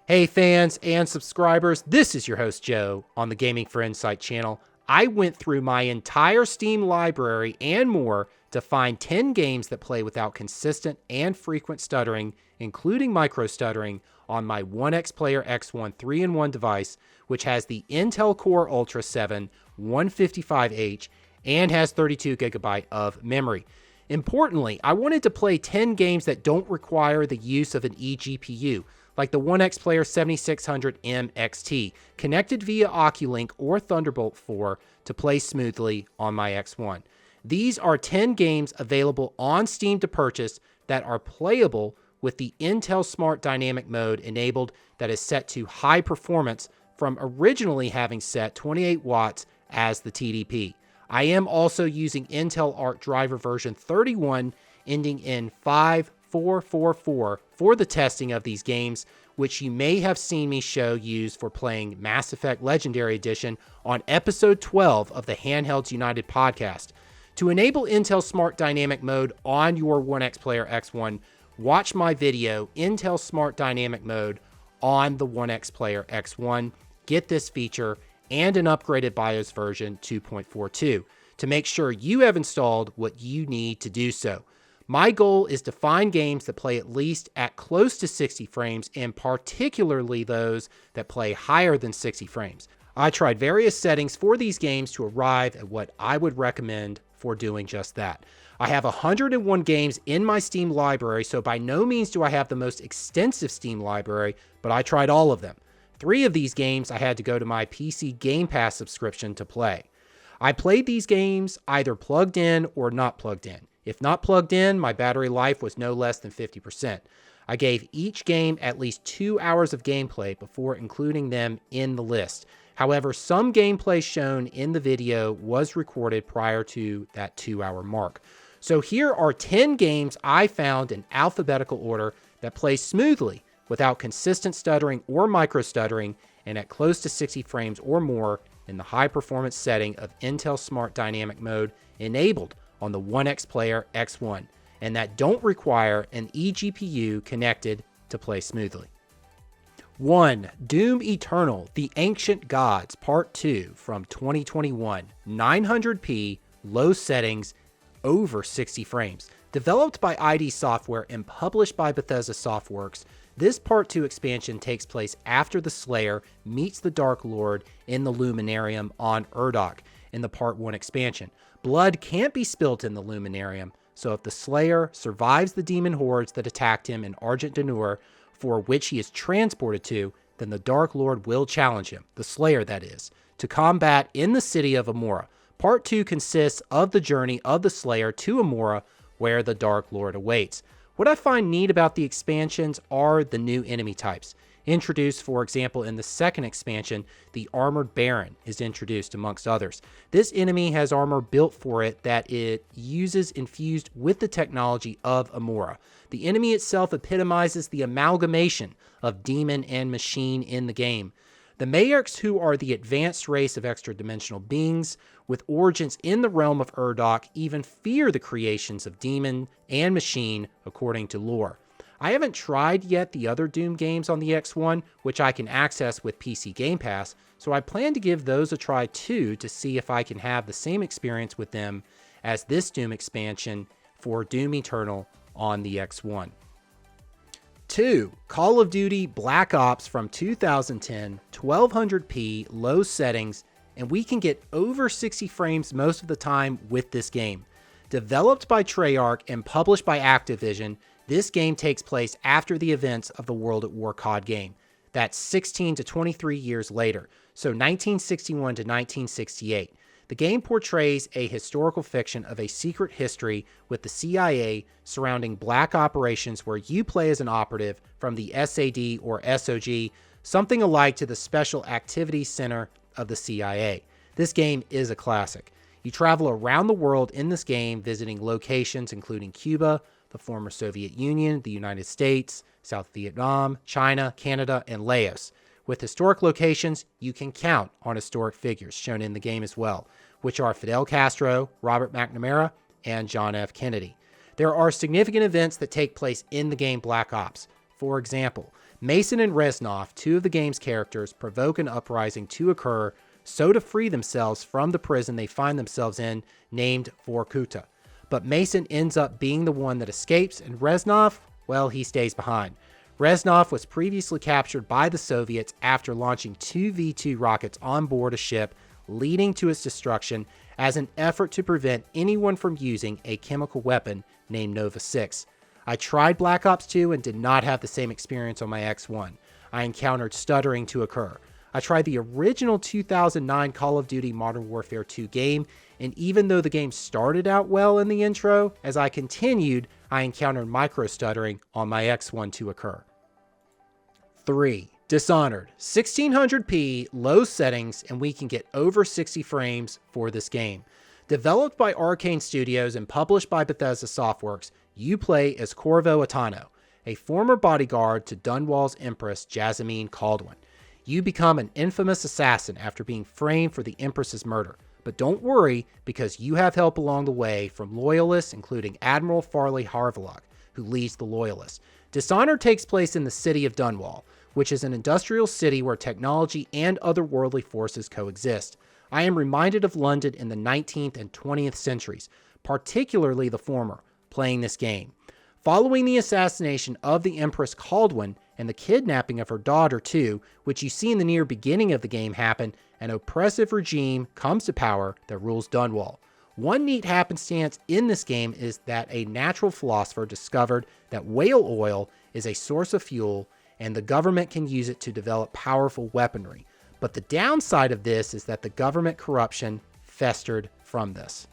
Hey fans and subscribers, this is your host Joe on the Gaming for Insight channel. I went through my entire Steam library and more to find 10 games that play without consistent and frequent stuttering, including micro-stuttering, on my 1X Player X1 3-in-1 device, which has the Intel Core Ultra 7 155H and has 32GB of memory. Importantly, I wanted to play 10 games that don't require the use of an eGPU, like the 1X Player 7600M XT, connected via Oculink or Thunderbolt 4 to play smoothly on my X1. These are 10 games available on Steam to purchase that are playable with the Intel Smart Dynamic Mode enabled that is set to high performance from originally having set 28 watts as the TDP. I am also using Intel Arc Driver version 31 ending in 5444 for the testing of these games, which you may have seen me show used for playing Mass Effect Legendary Edition on episode 12 of the Handhelds United podcast. To enable Intel Smart Dynamic Mode on your 1X Player X1, watch my video, Intel Smart Dynamic Mode on the 1X Player X1. Get this feature and an upgraded BIOS version 2.42 to make sure you have installed what you need to do so. My goal is to find games that play at least at close to 60 frames, and particularly those that play higher than 60 frames. I tried various settings for these games to arrive at what I would recommend for doing just that. I have 101 games in my Steam library, so by no means do I have the most extensive Steam library, but I tried all of them. 3 of these games I had to go to my PC Game Pass subscription to play. I played these games either plugged in or not plugged in. If not plugged in, my battery life was no less than 50%. I gave each game at least 2 hours of gameplay before including them in the list. However, some gameplay shown in the video was recorded prior to that 2-hour mark. So here are 10 games I found in alphabetical order that play smoothly without consistent stuttering or micro-stuttering and at close to 60 frames or more in the high-performance setting of Intel Smart Dynamic Mode enabled on the 1X Player X1, and that don't require an eGPU connected to play smoothly. 1. Doom Eternal: The Ancient Gods Part 2 from 2021, 900p, low settings, over 60 frames. Developed by ID Software and published by Bethesda Softworks, this Part 2 expansion takes place after the Slayer meets the Dark Lord in the Luminarium on Urdak in the Part 1 expansion. Blood can't be spilt in the Luminarium, so if the Slayer survives the demon hordes that attacked him in Argent D'Nur, for which he is transported to, then the Dark Lord will challenge him, the Slayer that is, to combat in the city of Amora. Part 2 consists of the journey of the Slayer to Amora, where the Dark Lord awaits. What I find neat about the expansions are the new enemy types. Introduced, for example, in the second expansion, the Armored Baron is introduced amongst others. This enemy has armor built for it that it uses infused with the technology of Amora. The enemy itself epitomizes the amalgamation of demon and machine in the game. The Mayerks, who are the advanced race of extra-dimensional beings with origins in the realm of Urdak, even fear the creations of demon and machine according to lore. I haven't tried yet the other Doom games on the X1, which I can access with PC Game Pass, so I plan to give those a try too to see if I can have the same experience with them as this Doom expansion for Doom Eternal on the X1. 2. Call of Duty Black Ops from 2010, 1200p, low settings, and we can get over 60 frames most of the time with this game. Developed by Treyarch and published by Activision, this game takes place after the events of the World at War COD game. That's 16 to 23 years later, so 1961 to 1968. The game portrays a historical fiction of a secret history with the CIA surrounding black operations where you play as an operative from the SAD or SOG, something alike to the Special Activities Center of the CIA. This game is a classic. You travel around the world in this game, visiting locations including Cuba, the former Soviet Union, the United States, South Vietnam, China, Canada, and Laos. With historic locations, you can count on historic figures shown in the game as well, which are Fidel Castro, Robert McNamara, and John F. Kennedy. There are significant events that take place in the game Black Ops. For example, Mason and Reznov, two of the game's characters, provoke an uprising to occur so to free themselves from the prison they find themselves in, named Vorkuta. But Mason ends up being the one that escapes, and Reznov, well, he stays behind. Reznov was previously captured by the Soviets after launching two V-2 rockets on board a ship, leading to its destruction as an effort to prevent anyone from using a chemical weapon named Nova 6. I tried Black Ops 2 and did not have the same experience on my X1. I encountered stuttering to occur. I tried the original 2009 Call of Duty Modern Warfare 2 game, and even though the game started out well in the intro, as I continued, I encountered micro-stuttering on my X1 to occur. 3. Dishonored. 1600p, low settings, and we can get over 60 frames for this game. Developed by Arcane Studios and published by Bethesda Softworks, you play as Corvo Attano, a former bodyguard to Dunwall's Empress Jasmine Caldwin. You become an infamous assassin after being framed for the Empress's murder. But don't worry, because you have help along the way from loyalists, including Admiral Farley Harvalock, who leads the Loyalists. Dishonored takes place in the city of Dunwall, which is an industrial city where technology and otherworldly forces coexist. I am reminded of London in the 19th and 20th centuries, particularly the former, playing this game. Following the assassination of the Empress Caldwin and the kidnapping of her daughter too, which you see in the near beginning of the game happen, an oppressive regime comes to power that rules Dunwall. One neat happenstance in this game is that a natural philosopher discovered that whale oil is a source of fuel and the government can use it to develop powerful weaponry. But the downside of this is that the government corruption festered from this.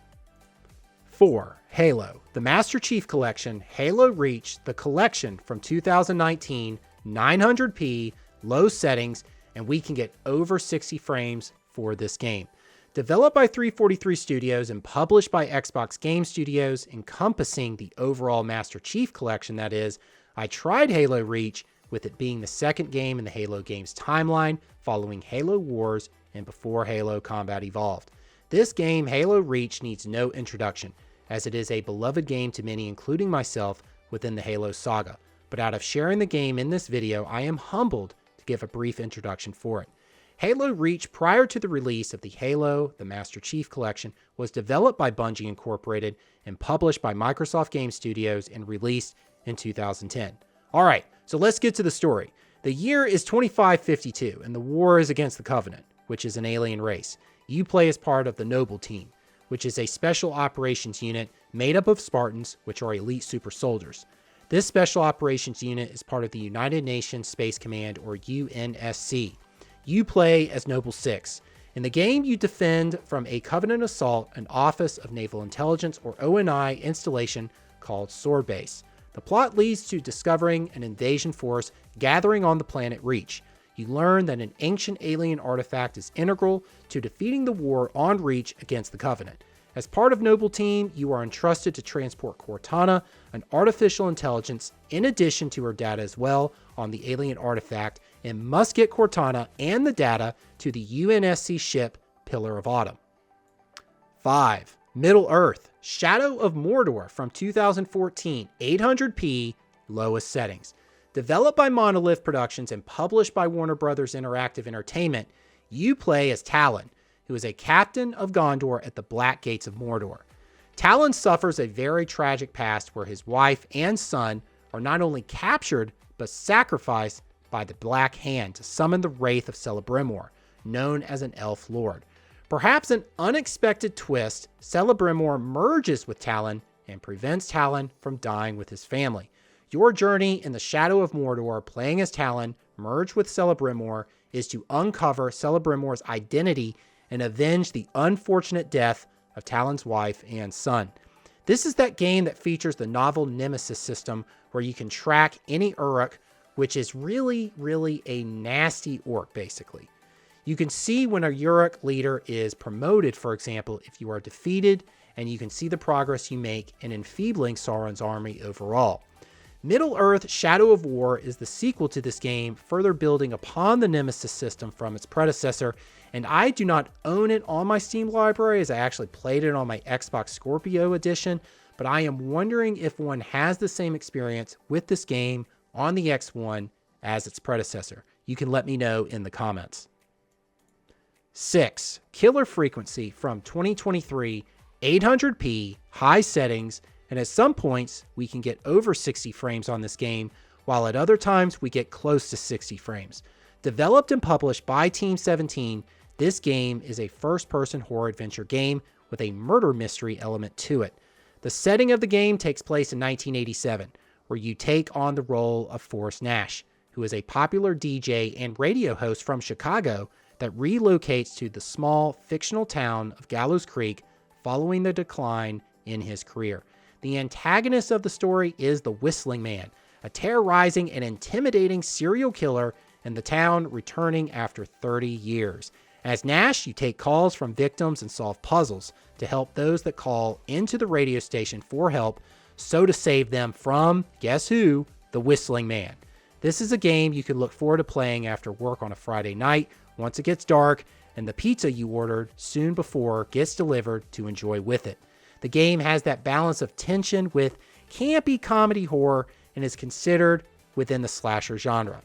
4. Halo. The Master Chief Collection, Halo Reach, the collection from 2019, 900p, low settings, and we can get over 60 frames for this game. Developed by 343 Studios and published by Xbox Game Studios, encompassing the overall Master Chief Collection, that is, I tried Halo Reach, with it being the second game in the Halo games timeline, following Halo Wars and before Halo Combat Evolved. This game, Halo Reach, needs no introduction, as it is a beloved game to many, including myself, within the Halo saga. But out of sharing the game in this video, I am humbled to give a brief introduction for it. Halo Reach, prior to the release of the Halo, the Master Chief Collection, was developed by Bungie Incorporated and published by Microsoft Game Studios and released in 2010. Alright, so let's get to the story. The year is 2552, and the war is against the Covenant, which is an alien race. You play as part of the Noble Team, which is a special operations unit made up of Spartans, which are elite super soldiers. This special operations unit is part of the United Nations Space Command, or UNSC. You play as Noble 6. In the game, you defend from a Covenant assault an Office of Naval Intelligence, or ONI, installation called Sword Base. The plot leads to discovering an invasion force gathering on the planet Reach. You learn that an ancient alien artifact is integral to defeating the war on Reach against the Covenant. As part of Noble Team, you are entrusted to transport Cortana, an artificial intelligence, in addition to her data as well, on the alien artifact, and must get Cortana and the data to the UNSC ship Pillar of Autumn. 5. Middle-earth, Shadow of Mordor from 2014, 800p, lowest settings. Developed by Monolith Productions and published by Warner Brothers Interactive Entertainment, you play as Talon, who is a captain of Gondor at the Black Gates of Mordor. Talon suffers a very tragic past where his wife and son are not only captured, but sacrificed by the Black Hand to summon the Wraith of Celebrimbor, known as an elf lord. Perhaps an unexpected twist, Celebrimbor merges with Talon and prevents Talon from dying with his family. Your journey in the Shadow of Mordor, playing as Talon, merged with Celebrimbor, is to uncover Celebrimbor's identity and avenge the unfortunate death of Talon's wife and son. This is that game that features the novel Nemesis system where you can track any Uruk, which is really a nasty orc, basically. You can see when a Uruk leader is promoted, for example, if you are defeated, and you can see the progress you make in enfeebling Sauron's army overall. Middle-earth Shadow of War is the sequel to this game, further building upon the Nemesis system from its predecessor, and I do not own it on my Steam library as I actually played it on my Xbox Scorpio edition, but I am wondering if one has the same experience with this game on the X1 as its predecessor? You can let me know in the comments. 6. Killer frequency from 2023, 800p, high settings, and at some points we can get over 60 frames on this game, while at other times we get close to 60 frames. Developed and published by Team 17, this game is a first-person horror adventure game with a murder mystery element to it. The setting of the game takes place in 1987, where you take on the role of Forrest Nash, who is a popular DJ and radio host from Chicago that relocates to the small fictional town of Gallows Creek following the decline in his career. The antagonist of the story is the Whistling Man, a terrorizing and intimidating serial killer in the town returning after 30 years. As Nash, you take calls from victims and solve puzzles to help those that call into the radio station for help, so to save them from, guess who, the Whistling Man. This is a game you can look forward to playing after work on a Friday night once it gets dark and the pizza you ordered soon before gets delivered to enjoy with it. The game has that balance of tension with campy comedy horror and is considered within the slasher genre.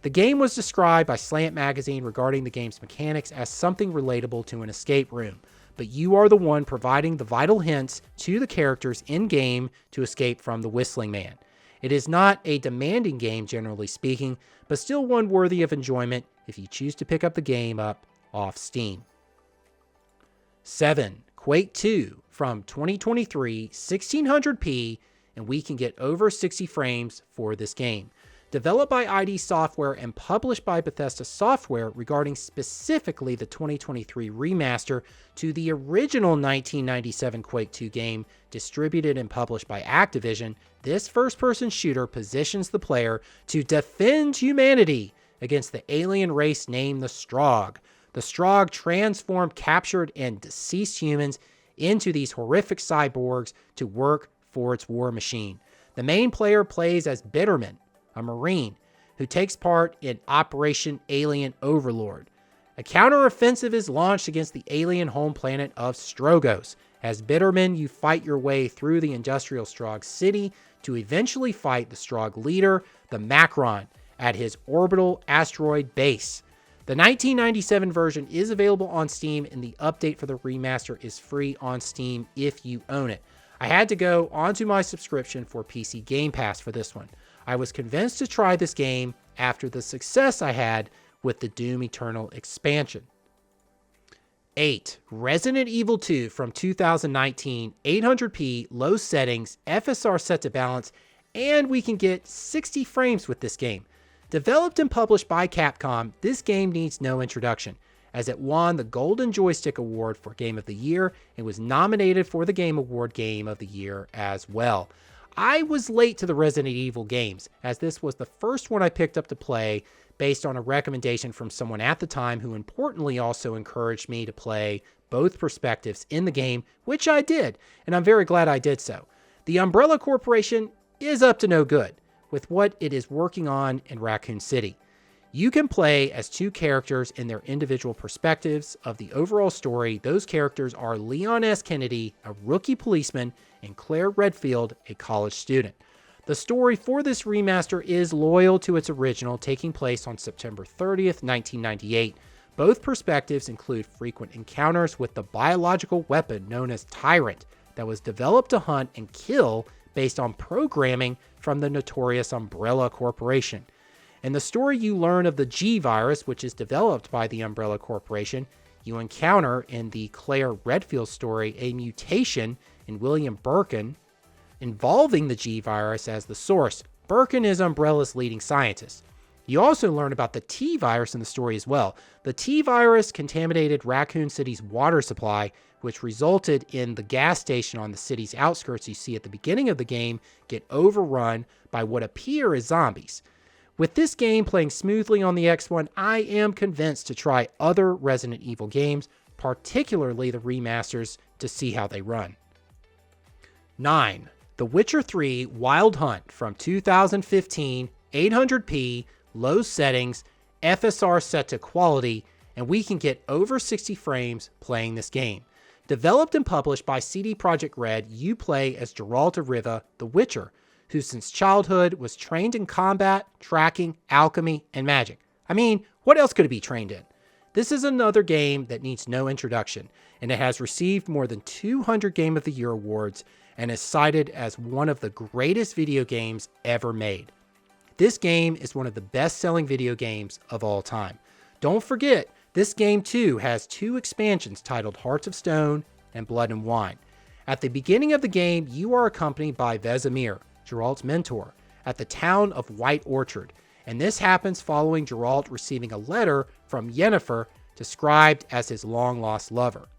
The game was described by Slant Magazine regarding the game's mechanics as something relatable to an escape room, but you are the one providing the vital hints to the characters in-game to escape from the Whistling Man. It is not a demanding game, generally speaking, but still one worthy of enjoyment if you choose to pick up the game up off Steam. 7. Quake II from 2023, 1600p, and we can get over 60 frames for this game. Developed by ID Software and published by Bethesda Software regarding specifically the 2023 remaster to the original 1997 Quake II game, distributed and published by Activision, this first-person shooter positions the player to defend humanity against the alien race named the Strogg. The Strogg transform captured and deceased humans into these horrific cyborgs to work for its war machine. The main player plays as Bitterman, a Marine who takes part in Operation Alien Overlord. A counteroffensive is launched against the alien home planet of Strogos. As Bitterman, you fight your way through the industrial Strogg city to eventually fight the Strogg leader, the Macron, at his orbital asteroid base. The 1997 version is available on Steam, and the update for the remaster is free on Steam if you own it. I had to go onto my subscription for PC Game Pass for this one. I was convinced to try this game after the success I had with the Doom Eternal expansion. 8. Resident Evil 2 from 2019, 800p, low settings, FSR set to balance, and we can get 60 frames with this game. Developed and published by Capcom, this game needs no introduction, as it won the Golden Joystick Award for Game of the Year and was nominated for the Game Award Game of the Year as well. I was late to the Resident Evil games, as this was the first one I picked up to play based on a recommendation from someone at the time who importantly also encouraged me to play both perspectives in the game, which I did, and I'm very glad I did so. The Umbrella Corporation is up to no good with what it is working on in Raccoon City. You can play as two characters in their individual perspectives of the overall story. Those characters are Leon S. Kennedy, a rookie policeman, and Claire Redfield, a college student. The story for this remaster is loyal to its original, taking place on September 30th, 1998. Both perspectives include frequent encounters with the biological weapon known as Tyrant that was developed to hunt and kill based on programming from the notorious Umbrella Corporation. In the story, you learn of the G virus, which is developed by the Umbrella Corporation. You encounter in the Claire Redfield story a mutation in William Birkin involving the G virus as the source. Birkin is Umbrella's leading scientist. You also learn about the T virus in the story as well. The T virus contaminated Raccoon City's water supply, which resulted in the gas station on the city's outskirts you see at the beginning of the game get overrun by what appear as zombies. With this game playing smoothly on the X1, I am convinced to try other Resident Evil games, particularly the remasters, to see how they run. 9. The Witcher 3 Wild Hunt from 2015, 800p, low settings, FSR set to quality, and we can get over 60 frames playing this game. Developed and published by CD Projekt Red, you play as Geralt of Riva, the Witcher. who since childhood was trained in combat, tracking, alchemy, and magic. I mean, what else could it be trained in? This is another game that needs no introduction, and it has received more than 200 Game of the Year awards and is cited as one of the greatest video games ever made. This game is one of the best-selling video games of all time. Don't forget, this game too has 2 expansions titled Hearts of Stone and Blood and Wine. At the beginning of the game, you are accompanied by Vesemir, Geralt's mentor, at the town of White Orchard, and this happens following Geralt receiving a letter from Yennefer described as his long-lost lover.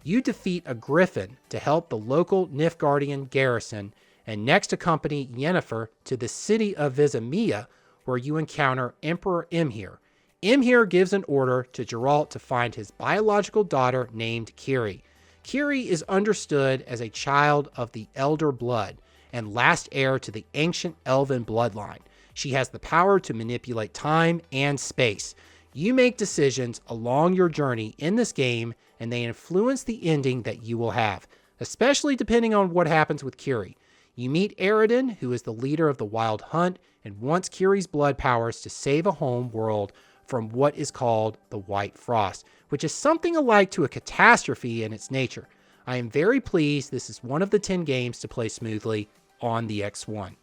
You defeat a griffin to help the local Nilfgaardian garrison, and next accompany Yennefer to the city of Vesemir, where you encounter Emperor Imhir. Imhir gives an order to Geralt to find his biological daughter named Ciri. Ciri is understood as a child of the Elder Blood and last heir to the ancient elven bloodline. She has the power to manipulate time and space. You make decisions along your journey in this game, and they influence the ending that you will have, especially depending on what happens with Ciri. You meet Eredin, who is the leader of the Wild Hunt and wants Ciri's blood powers to save a home world from what is called the White Frost, which is something alike to a catastrophe in its nature. I am very pleased this is one of the 10 games to play smoothly on the X1.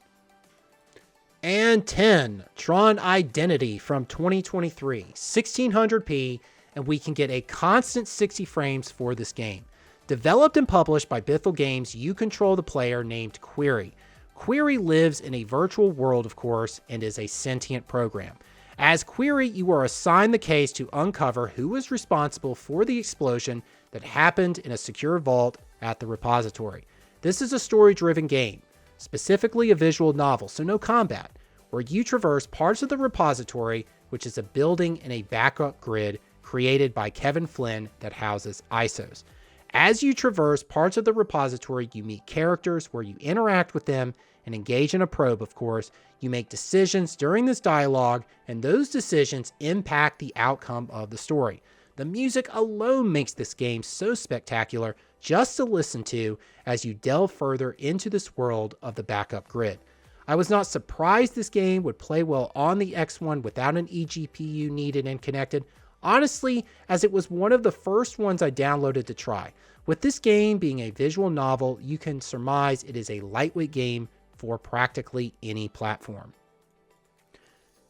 And 10, Tron Identity from 2023, 1600p, and we can get a constant 60 frames for this game. Developed and published by Bithell Games, you control the player named Query. Query lives in a virtual world, of course, and is a sentient program. As Query, you are assigned the case to uncover who was responsible for the explosion that happened in a secure vault at the repository. This is a story-driven game, specifically a visual novel, so no combat, where you traverse parts of the repository, which is a building in a backup grid created by Kevin Flynn that houses ISOs. As you traverse parts of the repository, you meet characters where you interact with them and engage in a probe, of course. You make decisions during this dialogue, and those decisions impact the outcome of the story. The music alone makes this game so spectacular just to listen to as you delve further into this world of the backup grid. I was not surprised this game would play well on the X1 without an eGPU needed and connected, honestly, as it was one of the first ones I downloaded to try. With this game being a visual novel, you can surmise it is a lightweight game for practically any platform.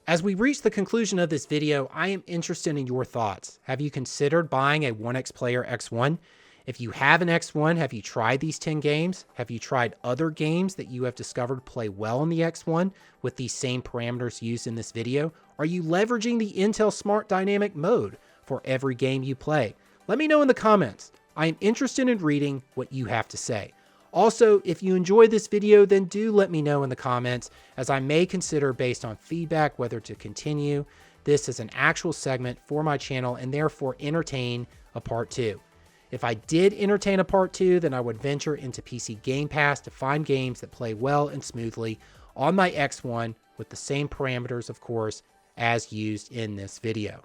As we reach the conclusion of this video, I am interested in your thoughts. Have you considered buying a 1X Player X1? If you have an X1, have you tried these 10 games? Have you tried other games that you have discovered play well on the X1 with these same parameters used in this video? Are you leveraging the Intel Smart Dynamic mode for every game you play? Let me know in the comments. I am interested in reading what you have to say. Also, if you enjoyed this video, then do let me know in the comments, as I may consider, based on feedback, whether to continue this as an actual segment for my channel and therefore entertain a part 2. If I did entertain a part 2, then I would venture into PC Game Pass to find games that play well and smoothly on my X1 with the same parameters, of course, as used in this video.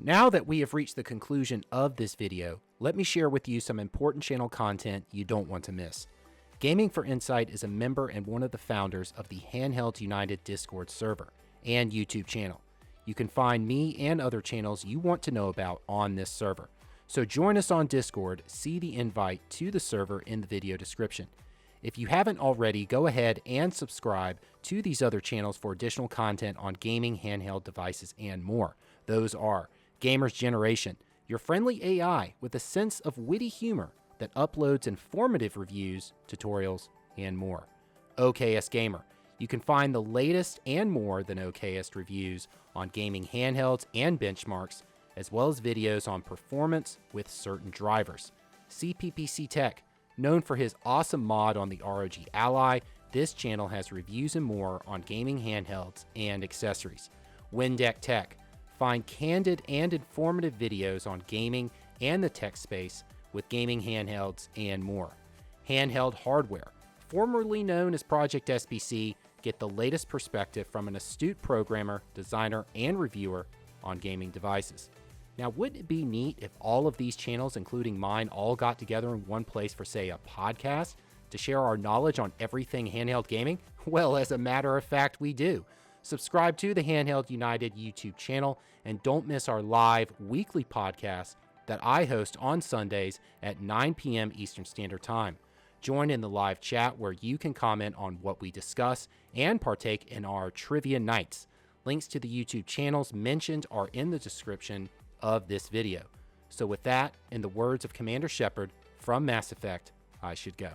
Now that we have reached the conclusion of this video, let me share with you some important channel content you don't want to miss. Gaming for Insight is a member and one of the founders of the Handhelds United Discord server and YouTube channel. You can find me and other channels you want to know about on this server. So join us on Discord, see the invite to the server in the video description. If you haven't already, go ahead and subscribe to these other channels for additional content on gaming, handheld devices, and more. Those are Gamers Generation, your friendly AI with a sense of witty humor that uploads informative reviews, tutorials, and more. OKS Gamer. You can find the latest and more than OKS reviews on gaming handhelds and benchmarks, as well as videos on performance with certain drivers. CPPC Tech. Known for his awesome mod on the ROG Ally, this channel has reviews and more on gaming handhelds and accessories. Windeck Tech. Find candid and informative videos on gaming and the tech space with gaming handhelds and more. Handheld Hardware. Formerly known as Project SBC, get the latest perspective from an astute programmer, designer, and reviewer on gaming devices. Now, wouldn't it be neat if all of these channels, including mine, all got together in one place for, say, a podcast? to share our knowledge on everything handheld gaming? Well, as a matter of fact, we do. Subscribe to the Handheld United YouTube channel and don't miss our live weekly podcast that I host on Sundays at 9 p.m. Eastern Standard Time. Join in the live chat where you can comment on what we discuss and partake in our trivia nights. Links to the YouTube channels mentioned are in the description of this video. So with that, in the words of Commander Shepard from Mass Effect, I should go.